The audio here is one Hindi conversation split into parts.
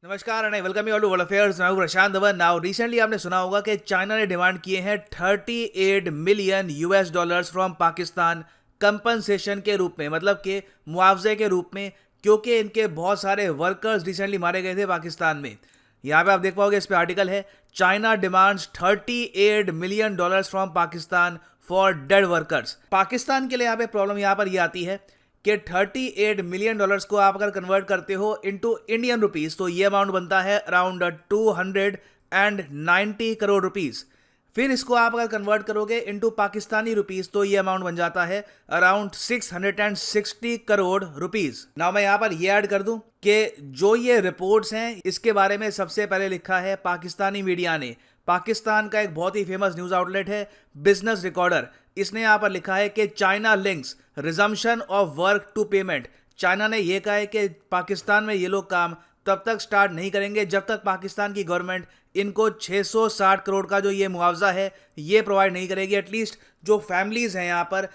नमस्कार and welcome you all to world affairs. मैं हूं प्रशांत धवन। नाउ रिसेंटली आपने सुना होगा कि चाइना ने डिमांड किए हैं 38 million US dollars from Pakistan compensation के रूप में, मतलब कि मुआवजे के रूप में, क्योंकि इनके बहुत सारे वर्कर्स रिसेंटली मारे गए थे पाकिस्तान में। यहाँ पे आप देख पाओगे, इस पे आर्टिकल है, China demands 38 million dollars from Pakistan for dead workers. Pakistan के लिए यहाँ पे प्रॉब्लम यहाँ पर ये आती है कि 38 मिलियन डॉलर्स को आप अगर कन्वर्ट करते हो इनटू इंडियन रुपीस तो ये अमाउंट बनता है अराउंड 290 करोड़ रुपीस। फिर इसको आप अगर कन्वर्ट करोगे इनटू पाकिस्तानी रुपीस तो ये अमाउंट बन जाता है अराउंड 660 करोड़ रुपीस। नाउ मैं यहाँ पर ये ऐड कर दूं कि जो ये रिपोर्ट्स हैं इसके बारे में सबसे पहले लिखा है पाकिस्तानी मीडिया ने। पाकिस्तान का एक बहुत ही फेमस न्यूज आउटलेट है बिजनेस रिकॉर्डर। इसने यहाँ पर लिखा है कि China links resumption of work to payment. China ने यह कहा है कि पाकिस्तान में ये लोग काम तब तक स्टार्ट नहीं करेंगे जब तक पाकिस्तान की गवर्नमेंट इनको 660 करोड़ का जो ये मुआवजा है ये प्रोवाइड नहीं करेगी। एटलीस्ट जो फैमिलीज हैं यहाँ पर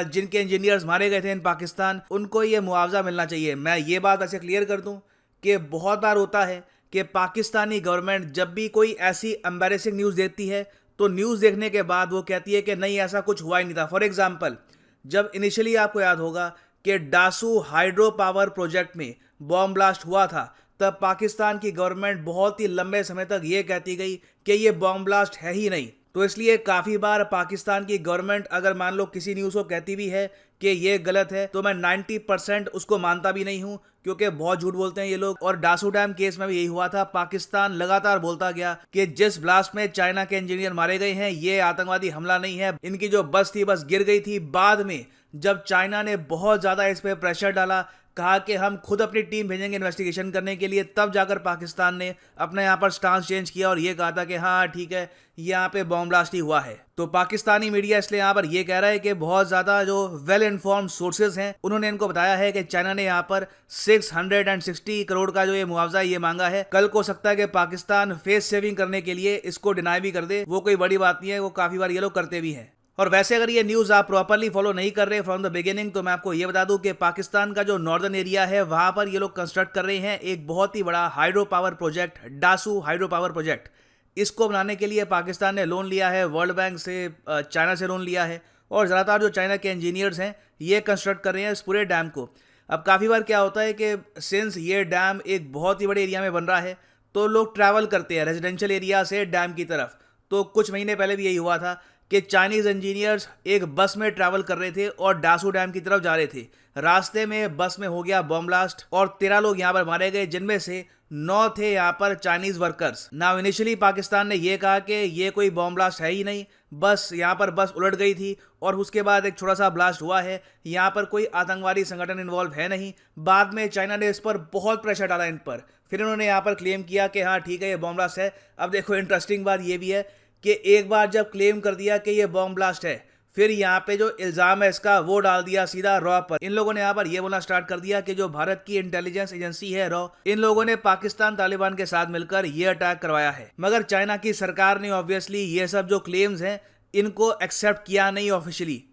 जिनके इंजीनियर्स मारे गए थे इन पाकिस्तान, उनको ये मुआवजा मिलना चाहिए। मैं ये बात ऐसे क्लियर कर दूं कि बहुत बार होता है कि पाकिस्तानी गवर्नमेंट जब भी कोई ऐसी एम्बैरेसिंग न्यूज़ देती है तो न्यूज़ देखने के बाद वो कहती है कि नहीं, ऐसा कुछ हुआ ही नहीं था। फॉर एग्जाम्पल, जब इनिशियली आपको याद होगा कि डासू हाइड्रो पावर प्रोजेक्ट में बॉम्ब ब्लास्ट हुआ था, तब पाकिस्तान की गवर्नमेंट बहुत ही लंबे समय तक ये कहती गई कि ये बॉम्ब ब्लास्ट है ही नहीं। तो इसलिए काफ़ी बार पाकिस्तान की गवर्नमेंट अगर मान लो किसी न्यूज़ को कहती भी है कि ये गलत है तो मैं 90% उसको मानता भी नहीं हूँ, क्योंकि बहुत झूठ बोलते हैं ये लोग। और डासू डैम केस में भी यही हुआ था। पाकिस्तान लगातार बोलता गया कि जिस ब्लास्ट में चाइना के इंजीनियर मारे गए हैं ये आतंकवादी हमला नहीं है, इनकी जो बस थी बस गिर गई थी। बाद में जब चाइना ने बहुत ज़्यादा इस पर प्रेशर डाला, कहा कि हम खुद अपनी टीम भेजेंगे इन्वेस्टिगेशन करने के लिए, तब जाकर पाकिस्तान ने अपने यहाँ पर स्टांस चेंज किया और ये कहा था कि हाँ ठीक है, यहाँ पे बॉम्ब ब्लास्ट ही हुआ है। तो पाकिस्तानी मीडिया इसलिए यहाँ पर ये कह रहा है कि बहुत ज़्यादा जो वेल इन्फॉर्म्ड सोर्सेज हैं उन्होंने इनको बताया है कि चाइना ने यहाँ पर 660 करोड़ का जो ये मुआवजा ये मांगा है। कल को सकता है कि पाकिस्तान फेस सेविंग करने के लिए इसको डिनाई भी कर दे, वो कोई बड़ी बात नहीं है, वो काफ़ी बार ये लोग करते भी हैं। और वैसे अगर ये न्यूज़ आप प्रॉपरली फॉलो नहीं कर रहे फ्रॉम द बिगिनिंग तो मैं आपको ये बता दूं कि पाकिस्तान का जो नॉर्दर्न एरिया है वहां पर ये लोग कंस्ट्रक्ट कर रहे हैं एक बहुत ही बड़ा hydro power project, Dasu hydro power project. इसको बनाने के लिए पाकिस्तान ने लोन लिया है वर्ल्ड बैंक से, चाइना से लोन लिया है, और ज़्यादातर जो चाइना के इंजीनियर्स हैं ये कंस्ट्रक्ट कर रहे हैं इस पूरे डैम को। अब काफ़ी बार क्या होता है कि सिंस ये डैम एक बहुत ही बड़े एरिया में बन रहा है तो लोग ट्रैवल करते हैं रेजिडेंशियल एरिया से डैम की तरफ। तो कुछ महीने पहले भी यही हुआ था कि चाइनीज़ इंजीनियर्स एक बस में ट्रैवल कर रहे थे और डासू डैम की तरफ जा रहे थे। रास्ते में बस में हो गया बॉम्ब ब्लास्ट और 13 लोग यहाँ पर मारे गए, जिनमें से 9 थे यहाँ पर Chinese workers. Now initially Pakistan ने ये कहा कि ये कोई बॉम्ब ब्लास्ट है ही नहीं, बस यहाँ पर बस उलट गई थी और उसके बाद एक छोटा सा ब्लास्ट हुआ है, यहाँ पर कोई आतंकवादी संगठन इन्वॉल्व है नहीं। बाद में चाइना ने इस पर बहुत प्रेशर डाला इन पर, फिर इन्होंने यहाँ पर क्लेम किया कि हाँ ठीक है ये बॉम्ब ब्लास्ट है। अब देखो इंटरेस्टिंग बात ये भी है कि एक बार जब क्लेम कर दिया कि ये बॉम्ब ब्लास्ट है, फिर यहाँ पे जो इल्ज़ाम है इसका वो डाल दिया सीधा रॉ पर। इन लोगों ने यहाँ पर ये बोलना स्टार्ट कर दिया कि जो भारत की इंटेलिजेंस एजेंसी है रॉ, इन लोगों ने पाकिस्तान तालिबान के साथ मिलकर ये अटैक करवाया है। मगर चाइना की सरकार ने ऑब्वियसली ये सब जो क्लेम्स हैं इनको एक्सेप्ट किया नहीं ऑफिशियली।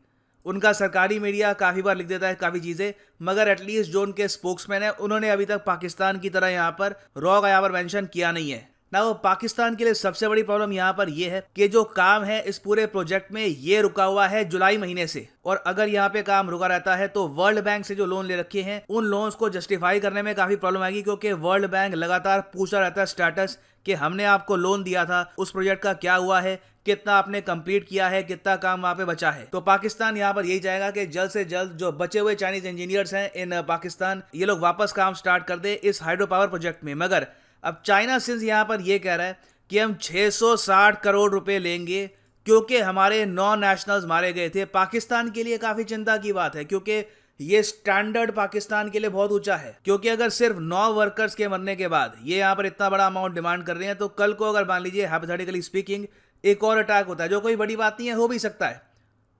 उनका सरकारी मीडिया काफ़ी बार लिख देता है काफ़ी चीज़ें, मगर एटलीस्ट जो उनके स्पोक्समैन है उन्होंने अभी तक पाकिस्तान की तरह यहाँ पर रॉ का यहाँ पर मेंशन किया नहीं है ना। वो पाकिस्तान के लिए सबसे बड़ी प्रॉब्लम यहाँ पर यह है कि जो काम है इस पूरे प्रोजेक्ट में ये रुका हुआ है जुलाई महीने से, और अगर यहाँ पे काम रुका रहता है तो वर्ल्ड बैंक से जो लोन ले रखे हैं उन लोन्स को जस्टिफाई करने में काफी प्रॉब्लम आएगी, क्योंकि वर्ल्ड बैंक लगातार पूछता रहता है स्टेटस कि हमने आपको लोन दिया था उस प्रोजेक्ट का क्या हुआ है, कितना आपने कंप्लीट किया है, कितना काम वहां पे बचा है। तो पाकिस्तान यहाँ पर यही चाहेगा कि जल्द से जल्द जो बचे हुए चाइनीज इंजीनियर्स हैं इन पाकिस्तान, ये लोग वापस काम स्टार्ट कर दे इस हाइड्रो पावर प्रोजेक्ट में। मगर अब चाइना सिंस यहाँ पर ये कह रहा है कि हम 660 करोड़ रुपए लेंगे क्योंकि हमारे 9 नेशनल्स मारे गए थे, पाकिस्तान के लिए काफ़ी चिंता की बात है, क्योंकि ये स्टैंडर्ड पाकिस्तान के लिए बहुत ऊंचा है। क्योंकि अगर सिर्फ 9 वर्कर्स के मरने के बाद ये यहाँ पर इतना बड़ा अमाउंट डिमांड कर रहे हैं तो कल को अगर मान लीजिए हाइपोथेटिकली स्पीकिंग एक और अटैक होता है, जो कोई बड़ी बात नहीं है, हो भी सकता है।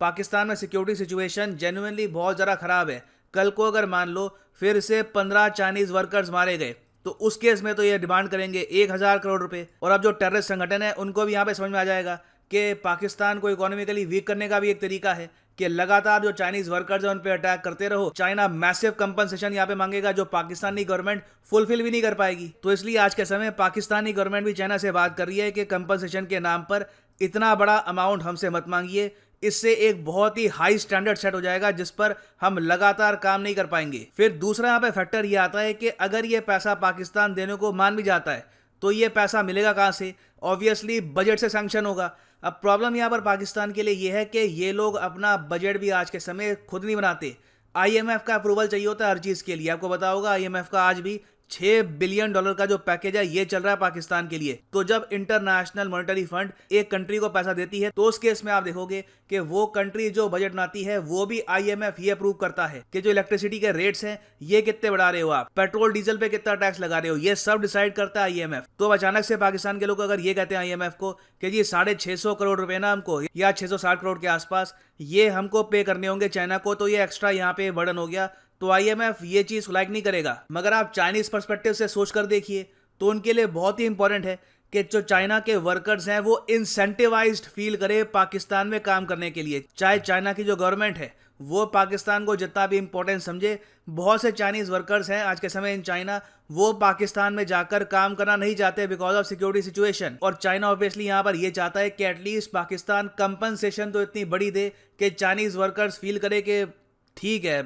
पाकिस्तान में सिक्योरिटी सिचुएशन जेन्युइनली बहुत ज़्यादा ख़राब है। कल को अगर मान लो फिर से 15 चाइनीज़ वर्कर्स मारे गए तो उस केस में तो ये डिमांड करेंगे 1000 करोड़ रुपए। और अब जो टेररिस्ट संगठन है उनको भी यहाँ पे समझ में आ जाएगा कि पाकिस्तान को इकोनॉमिकली वीक करने का भी एक तरीका है कि लगातार जो चाइनीज वर्कर्स हैं उन पे अटैक करते रहो। चाइना मैसिव कंपनसेशन यहाँ पे मांगेगा जो पाकिस्तानी गवर्नमेंट फुलफिल भी नहीं कर पाएगी। तो इसलिए आज के समय पाकिस्तानी गवर्नमेंट भी चाइना से बात कर रही है कि कंपनसेशन के नाम पर इतना बड़ा अमाउंट हमसे मत मांगिए, इससे एक बहुत ही हाई स्टैंडर्ड सेट हो जाएगा जिस पर हम लगातार काम नहीं कर पाएंगे। फिर दूसरा यहाँ पे फैक्टर ये आता है कि अगर ये पैसा पाकिस्तान देने को मान भी जाता है तो ये पैसा मिलेगा कहाँ से? ऑब्वियसली बजट से सैंक्शन होगा। अब प्रॉब्लम यहाँ पर पाकिस्तान के लिए ये है कि ये लोग अपना बजट भी आज के समय खुद नहीं बनाते। आईएमएफ का अप्रूवल चाहिए होता है हर चीज़ के लिए। आपको पता होगा आईएमएफ का आज भी $6 बिलियन का जो पैकेज है ये चल रहा है पाकिस्तान के लिए। तो जब इंटरनेशनल मॉनेटरी फंड एक कंट्री को पैसा देती है तो उस केस में आप देखोगे कि वो कंट्री जो बजट बनाती है वो भी आईएमएफ ये अप्रूव करता है कि जो इलेक्ट्रिसिटी के रेट्स हैं ये कितने बढ़ा रहे हो, आप पेट्रोल डीजल पे कितना टैक्स लगा रहे हो, ये सब डिसाइड करता है आईएमएफ। तो अचानक से पाकिस्तान के लोग अगर ये कहते हैं आईएमएफ को कि जी 650 करोड़ रुपए ना हमको, या 660 करोड़ के आसपास ये हमको पे करने होंगे चाइना को, तो ये एक्स्ट्रा यहाँ पे बर्डन हो गया, तो आईएमएफ ये चीज लाइक नहीं करेगा। मगर आप चाइनीज पर्सपेक्टिव से सोचकर देखिए तो उनके लिए बहुत ही इंपॉर्टेंट है कि जो चाइना के वर्कर्स हैं वो इंसेंटिवाइज्ड फील करे पाकिस्तान में काम करने के लिए। चाहे चाइना की जो गवर्नमेंट है वो पाकिस्तान को जितना भी इंपॉर्टेंट समझे, बहुत से चाइनीज वर्कर्स हैं आज के समय इन चाइना, वो पाकिस्तान में जाकर काम करना नहीं चाहते बिकॉज ऑफ सिक्योरिटी सिचुएशन। और चाइना ऑब्वियसली यहाँ पर ये चाहता है कि एटलीस्ट पाकिस्तान कंपनसेशन तो इतनी बड़ी दे कि चाइनीज वर्कर्स फील करे कि ठीक है,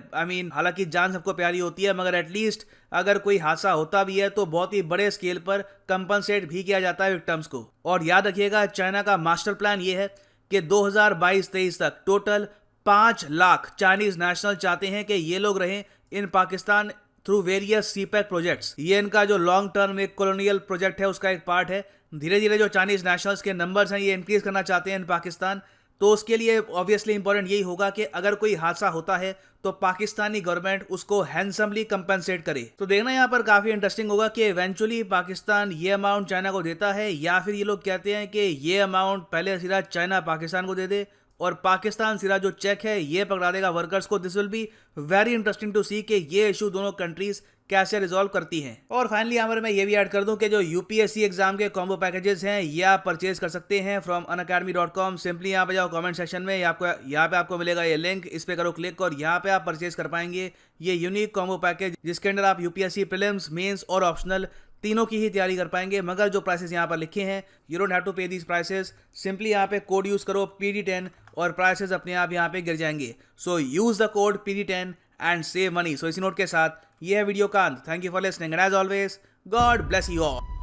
हालांकि जान सबको प्यारी होती है, मगर एटलीस्ट अगर कोई हादसा होता भी है तो बहुत ही बड़े स्केल पर कंपनसेट भी किया जाता है विक्टिम्स को। और याद रखिएगा चाइना का मास्टर प्लान ये है कि 2022-23 तक टोटल 5 लाख चाइनीज नेशनल चाहते हैं कि ये लोग रहें in Pakistan through various CPEC projects. ये इनका जो लॉन्ग टर्म एक कॉलोनियल प्रोजेक्ट है उसका एक पार्ट है। धीरे धीरे जो चाइनीज नेशनल्स के नंबर्स हैं ये इंक्रीज करना चाहते हैं इन पाकिस्तान। तो उसके लिए ऑब्वियसली इंपॉर्टेंट यही होगा कि अगर कोई हादसा होता है तो पाकिस्तानी गवर्नमेंट उसको हैंडसमली कंपेंसेट करे। तो देखना यहाँ पर काफी इंटरेस्टिंग होगा कि इवेंचुअली पाकिस्तान ये अमाउंट चाइना को देता है या फिर ये लोग कहते हैं कि ये अमाउंट पहले सीधा चाइना पाकिस्तान को दे दे और पाकिस्तान सीधा जो चेक है ये पकड़ा देगा वर्कर्स को। This will be very interesting to see कि ये इशू दोनों कंट्रीज कैसे रिजॉल्व करती हैं। और फाइनली यहाँ पर मैं ये भी ऐड कर दूं कि जो यूपीएससी एग्जाम के कॉम्बो पैकेजेस हैं ये आप परचेज कर सकते हैं फ्रॉम unacademy.com। सिंपली यहाँ पे जाओ कमेंट सेक्शन में, यहाँ पे आपको मिलेगा ये लिंक, इस पे करो क्लिक और यहाँ पे आप परचेज कर पाएंगे ये यूनिक कॉम्बो पैकेज जिसके अंदर आप यूपीएससी प्रीलिम्स, मेंस और ऑप्शनल तीनों की ही तैयारी कर पाएंगे। मगर जो प्राइसेस यहाँ पर लिखे हैं यू डोंट हैव टू पे दीज प्राइसेस, सिंपली यहाँ पे कोड यूज करो PD10 और प्राइसेस अपने आप यहाँ पे गिर जाएंगे। So use the code PD10 and save money. So इसी नोट के साथ ये है वीडियो का अंत। Thank you for listening and as always god bless you all.